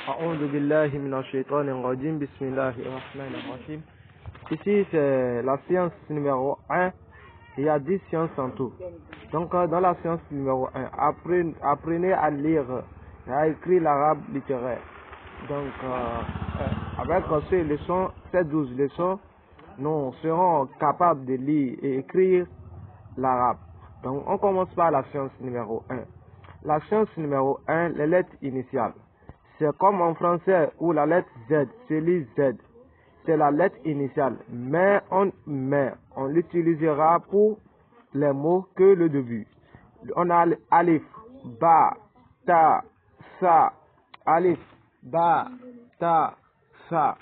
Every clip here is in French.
أعوذ بالله من الشيطان الرجيم بسم الله الرحمن الرحيم. Ici c'est la séance numéro 1. Il y a 10 séances en tout. Donc dans la séance numéro 1, apprenez à lire et à écrire l'arabe littéraire. Donc avec ces 12 leçons, nous serons capables de lire et écrire l'arabe. Donc on commence par la séance numéro 1. La séance numéro 1, les lettres initiales. C'est comme en français où la lettre Z se lit Z. C'est la lettre initiale, mais on l'utilisera pour les mots que le début. On a alif, ba, ta, sa, alif, ba, ta, sa.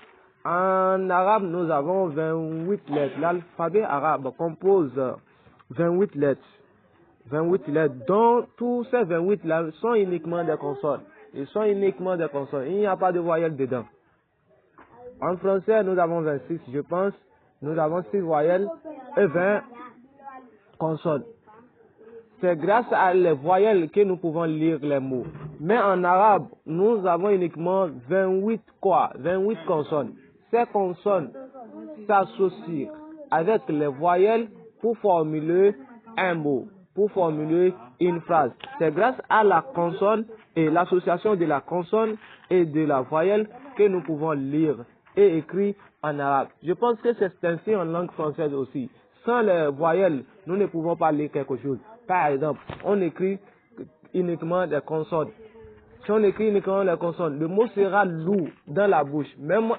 En arabe, nous avons 28 lettres. L'alphabet arabe compose 28 lettres. 28 lettres, dont tous ces 28 là sont uniquement des consonnes. Ils sont uniquement des consonnes. Il n'y a pas de voyelles dedans. En français, nous avons 26, je pense. Nous avons 6 voyelles et 20 consonnes. C'est grâce à les voyelles que nous pouvons lire les mots. Mais en arabe, nous avons uniquement 28 consonnes. Ces consonnes s'associent avec les voyelles pour formuler un mot, pour formuler une phrase. C'est grâce à la consonne et l'association de la consonne et de la voyelle que nous pouvons lire et écrire en arabe. Je pense que c'est ainsi en langue française aussi. Sans les voyelles, nous ne pouvons pas lire quelque chose. Par exemple, on écrit uniquement des consonnes. Si on écrit uniquement les consonnes, le mot sera lourd dans la bouche, même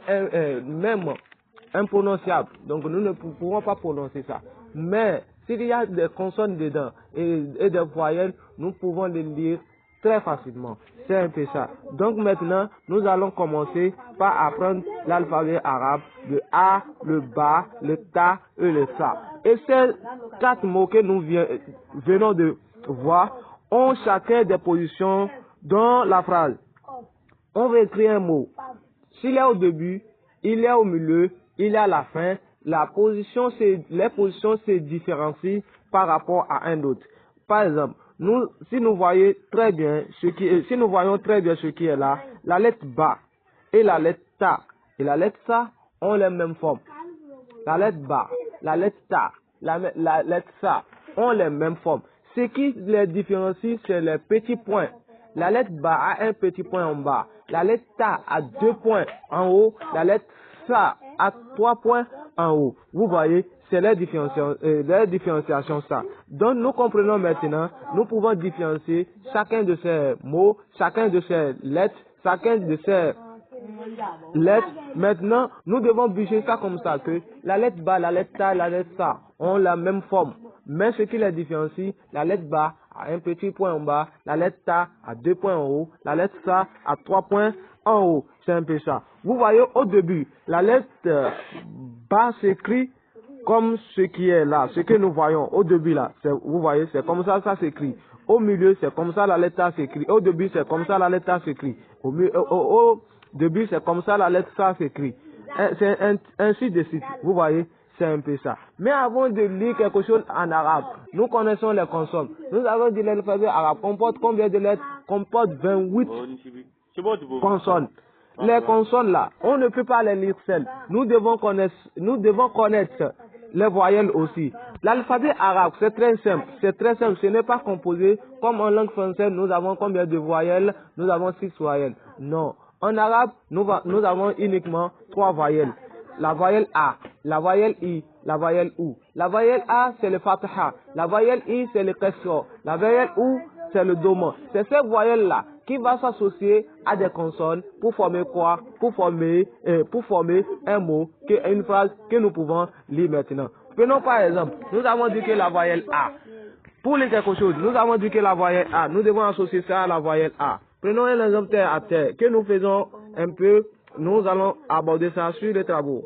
imprononciable. Donc nous ne pouvons pas prononcer ça. Mais s'il y a des consonnes dedans et des voyelles, nous pouvons les lire très facilement. C'est un peu ça. Donc maintenant, nous allons commencer par apprendre l'alphabet arabe, le A, le Ba, le Ta et le Sa. Et ces 4 mots que nous venons de voir ont chacun des positions dans la phrase. On va écrire un mot. S'il est au début, il est au milieu, il est à la fin. Les positions se différencient par rapport à un autre. Par exemple, si nous voyons très bien ce qui est là, la lettre Ba et la lettre Ta et la lettre Sa ont les mêmes formes. La lettre Ba, la lettre Ta, la lettre Sa ont les mêmes formes. Ce qui les différencie, c'est les petits points. La lettre Ba a un petit point en bas. La lettre Ta a 2 points en haut. La lettre Sa a 3 points en haut. Vous voyez, c'est la différenciation ça. Donc nous comprenons maintenant, nous pouvons différencier chacun de ces mots, chacun de ces lettres, chacun de ces lettres. Maintenant, nous devons bûcher ça comme ça, que la lettre Ba, la lettre Ta, la lettre Sa ont la même forme. Mais ce qui les différencie, la lettre Ba a un petit point en bas, la lettre Ta a 2 points en haut, la lettre Sa a 3 points en haut. C'est un peu ça. Vous voyez au début, la lettre Ba s'écrit comme ce qui est là, ce que nous voyons au début là. Vous voyez, c'est comme ça s'écrit. Au milieu, c'est comme ça la lettre Ta s'écrit. Au début, c'est comme ça la lettre Ta s'écrit. Au début, c'est comme ça la lettre Sa s'écrit. C'est ainsi de suite. Vous voyez, c'est un peu ça. Mais avant de lire quelque chose en arabe, nous connaissons les consonnes. Nous avons dit l'alphabet arabe comporte combien de lettres? Comporte 28 consonnes. Les consonnes là, on ne peut pas les lire seules. Nous devons connaître les voyelles aussi. L'alphabet arabe, c'est très simple. Ce n'est pas composé comme en langue française. Nous avons combien de voyelles? Nous avons 6 voyelles. Non. En arabe, nous avons uniquement 3 voyelles. La voyelle A, la voyelle I, la voyelle OU. La voyelle A, c'est le Fataha. La voyelle I, c'est le Kasra. La voyelle OU, c'est le Doma. C'est ces voyelles-là qui va s'associer à des consonnes pour former quoi? Pour former un mot, une phrase que nous pouvons lire maintenant. Prenons par exemple, nous avons dit que la voyelle A. Pour lire quelque chose, nous avons dit que la voyelle A, nous devons associer ça à la voyelle A. Prenons un exemple terre à terre que nous faisons un peu, nous allons aborder ça sur les travaux.